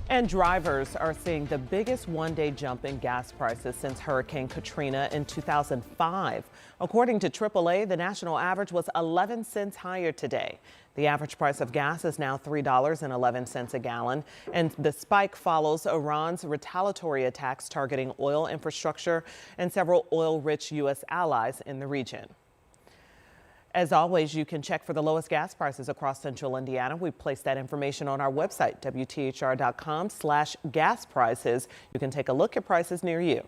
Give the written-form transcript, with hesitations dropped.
And drivers are seeing the biggest one-day jump in gas prices since Hurricane Katrina in 2005. According to AAA, the national average was 11 cents higher today. The average price of gas is now $3.11 a gallon, and the spike follows Iran's retaliatory attacks targeting oil infrastructure and several oil-rich U.S. allies in the region. As always, you can check for the lowest gas prices across central Indiana. We placed that information on our website, WTHR.com/gas prices. You can take a look at prices near you.